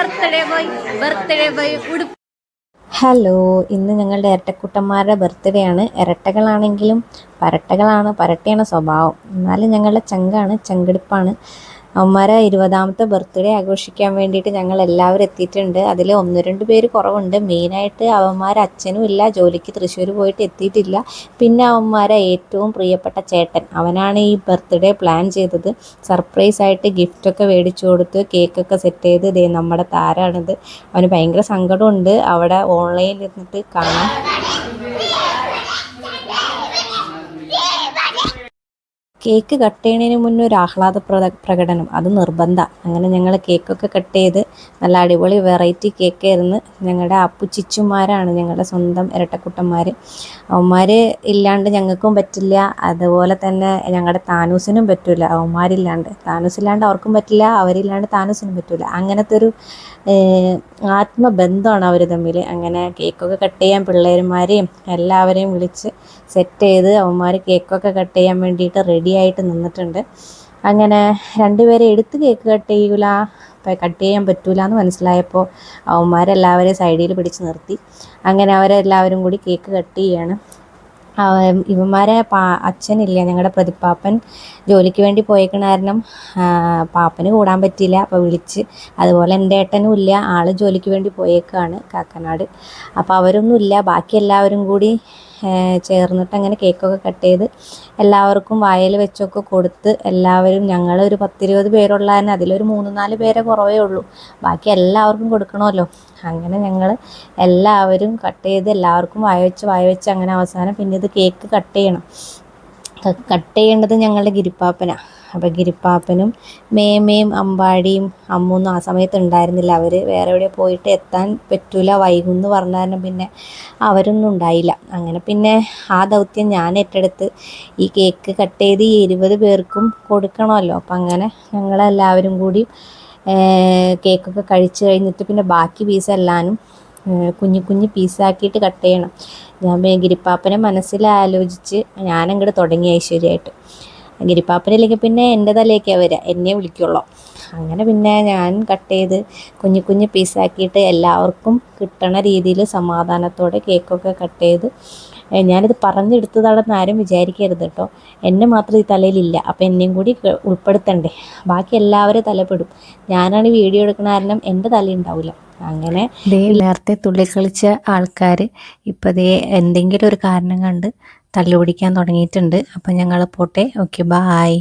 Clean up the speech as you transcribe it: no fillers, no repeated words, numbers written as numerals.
Birthday boy ഉടുപ്പ്. Hello, ഇന്ന് ഞങ്ങളുടെ ഇരട്ടക്കുട്ടന്മാരുടെ ബർത്ത്ഡേ ആണ്. ഇരട്ടകളാണെങ്കിലും പരട്ടയാണ് സ്വഭാവം. എന്നാലും ഞങ്ങളുടെ ചങ്കാണ്, ചങ്കെടുപ്പാണ്. അവന്മാരെ 20ാമത്തെ ബർത്ത്ഡേ ആഘോഷിക്കാൻ വേണ്ടിയിട്ട് ഞങ്ങൾ എല്ലാവരും എത്തിയിട്ടുണ്ട്. അതിൽ 1-2 പേര് കുറവുണ്ട്. മെയിനായിട്ട് അവന്മാരെ അച്ഛനും ഇല്ല, ജോലിക്ക് തൃശ്ശൂർ പോയിട്ട് എത്തിയിട്ടില്ല. പിന്നെ അവന്മാരെ ഏറ്റവും പ്രിയപ്പെട്ട ചേട്ടൻ, അവനാണ് ഈ ബർത്ത്ഡേ പ്ലാൻ ചെയ്തത്. സർപ്രൈസായിട്ട് ഗിഫ്റ്റൊക്കെ മേടിച്ചു കൊടുത്ത് കേക്കൊക്കെ സെറ്റ് ചെയ്ത് ദേ നമ്മുടെ താരാണിത്. അവന് ഭയങ്കര സങ്കടമുണ്ട്. അവിടെ ഓൺലൈനിൽ ഇരുന്നിട്ട് കാണാം. കേക്ക് കട്ട് ചെയ്യുന്നതിന് മുന്നേ ഒരു ആഹ്ലാദ പ്രകടനം അത് നിർബന്ധമാണ്. അങ്ങനെ ഞങ്ങൾ കേക്കൊക്കെ കട്ട് ചെയ്ത് നല്ല അടിപൊളി വെറൈറ്റി കേക്കായിരുന്നു. ഞങ്ങളുടെ അപ്പുച്ചിച്ചുമാരാണ് ഞങ്ങളുടെ സ്വന്തം ഇരട്ടക്കുട്ടന്മാർ. അവന്മാർ ഇല്ലാണ്ട് ഞങ്ങൾക്കും പറ്റില്ല, അതുപോലെ തന്നെ ഞങ്ങളുടെ താനൂസിനും പറ്റില്ല. താനൂസില്ലാണ്ട് അവർക്കും പറ്റില്ല, അവരില്ലാണ്ട് താനൂസിനും പറ്റില്ല. അങ്ങനത്തെ ഒരു ആത്മബന്ധമാണ് അവർ തമ്മിൽ. അങ്ങനെ കേക്കൊക്കെ കട്ട് ചെയ്യാൻ പിള്ളേന്മാരെയും എല്ലാവരെയും വിളിച്ച് സെറ്റ് ചെയ്ത് അവന്മാർ കേക്കൊക്കെ കട്ട് ചെയ്യാൻ വേണ്ടിയിട്ട് റെഡിയായിട്ട് നിന്നിട്ടുണ്ട്. അങ്ങനെ 2 പേരെ എടുത്ത് കേക്ക് കട്ട് ചെയ്യാൻ പറ്റൂല എന്ന് മനസ്സിലായപ്പോൾ അവന്മാരെല്ലാവരെയും സൈഡിൽ പിടിച്ച് നിർത്തി. അങ്ങനെ അവരെല്ലാവരും കൂടി കേക്ക് കട്ട് ചെയ്യാണ്. ഇവന്മാരെ അച്ഛനില്ല, ഞങ്ങളുടെ പ്രതിപ്പാപ്പൻ ജോലിക്ക് വേണ്ടി പോയേക്കണ കാരണം പാപ്പന് കൂടാൻ പറ്റിയില്ല. അപ്പോൾ വിളിച്ച്, അതുപോലെ എൻ്റെ ഏട്ടനും ഇല്ല, ആൾ ജോലിക്ക് വേണ്ടി പോയേക്കാണ് കാക്കനാട്. അപ്പോൾ അവരൊന്നും ഇല്ല. ബാക്കി എല്ലാവരും കൂടി ചേർന്നിട്ട് അങ്ങനെ കേക്കൊക്കെ കട്ട് ചെയ്ത് എല്ലാവർക്കും വായിൽ വെച്ചൊക്കെ കൊടുത്ത് എല്ലാവരും, ഞങ്ങളൊരു 10-20 പേരുള്ള തന്നെ അതിലൊരു 3-4 പേരെ കുറവേ ഉള്ളൂ. ബാക്കി എല്ലാവർക്കും കൊടുക്കണമല്ലോ. അങ്ങനെ ഞങ്ങൾ എല്ലാവരും കട്ട് ചെയ്ത് എല്ലാവർക്കും വായ വെച്ച് അങ്ങനെ അവസാനം പിന്നെ ഇത് കേക്ക് കട്ട് ചെയ്യേണ്ടത് ഞങ്ങളുടെ ഗിരിപ്പാപ്പനാണ്. അപ്പോൾ ഗിരിപ്പാപ്പനും മേമയും അമ്പാടിയും അമ്മൊന്നും ആ സമയത്ത് ഉണ്ടായിരുന്നില്ല. അവർ വേറെ എവിടെ പോയിട്ട് എത്താൻ പറ്റൂല, വൈകുമെന്ന് പറഞ്ഞ കാരണം പിന്നെ അവരൊന്നും ഉണ്ടായില്ല. അങ്ങനെ പിന്നെ ആ ദൗത്യം ഞാൻ ഏറ്റെടുത്ത് ഈ കേക്ക് കട്ട് ചെയ്ത് 20 പേർക്കും കൊടുക്കണമല്ലോ. അപ്പം അങ്ങനെ ഞങ്ങളെല്ലാവരും കൂടി കേക്കൊക്കെ കഴിച്ച് കഴിഞ്ഞിട്ട് പിന്നെ ബാക്കി പീസെല്ലാനും കുഞ്ഞു പീസാക്കിയിട്ട് കട്ട് ചെയ്യണം. ഞാൻ ഗിരിപ്പാപ്പനെ മനസ്സിലാലോചിച്ച് ഞാനങ്ങോട്ട് തുടങ്ങി ഐശ്വര്യമായിട്ട്. ഗിരിപ്പാപ്പനില്ലെങ്കിൽ പിന്നെ എൻ്റെ തലയൊക്കെയാണ് വരിക, എന്നെ വിളിക്കുള്ളൂ. അങ്ങനെ പിന്നെ ഞാൻ കട്ട് ചെയ്ത് കുഞ്ഞു പീസാക്കിയിട്ട് എല്ലാവർക്കും കിട്ടണ രീതിയിൽ സമാധാനത്തോടെ കേക്കൊക്കെ കട്ട് ചെയ്ത്, ഞാനിത് പറഞ്ഞെടുത്തതാണെന്ന് ആരും വിചാരിക്കരുത് കേട്ടോ. എന്നെ മാത്രം ഈ തലയിലില്ല, അപ്പോൾ എന്നെയും കൂടി ഉൾപ്പെടുത്തണ്ടേ. ബാക്കി എല്ലാവരും തലപ്പെടും. ഞാനാണ് വീഡിയോ എടുക്കുന്ന കാരണം എൻ്റെ തലയുണ്ടാവില്ല. അങ്ങനെ നേരത്തെ തുള്ളിക്കളിച്ച ആൾക്കാർ ഇപ്പോൾ എന്തെങ്കിലും ഒരു കാരണം കണ്ട് തല്ലുപിടിക്കാൻ തുടങ്ങിയിട്ടുണ്ട്. അപ്പം ഞങ്ങൾ പോട്ടെ. Okay, bye.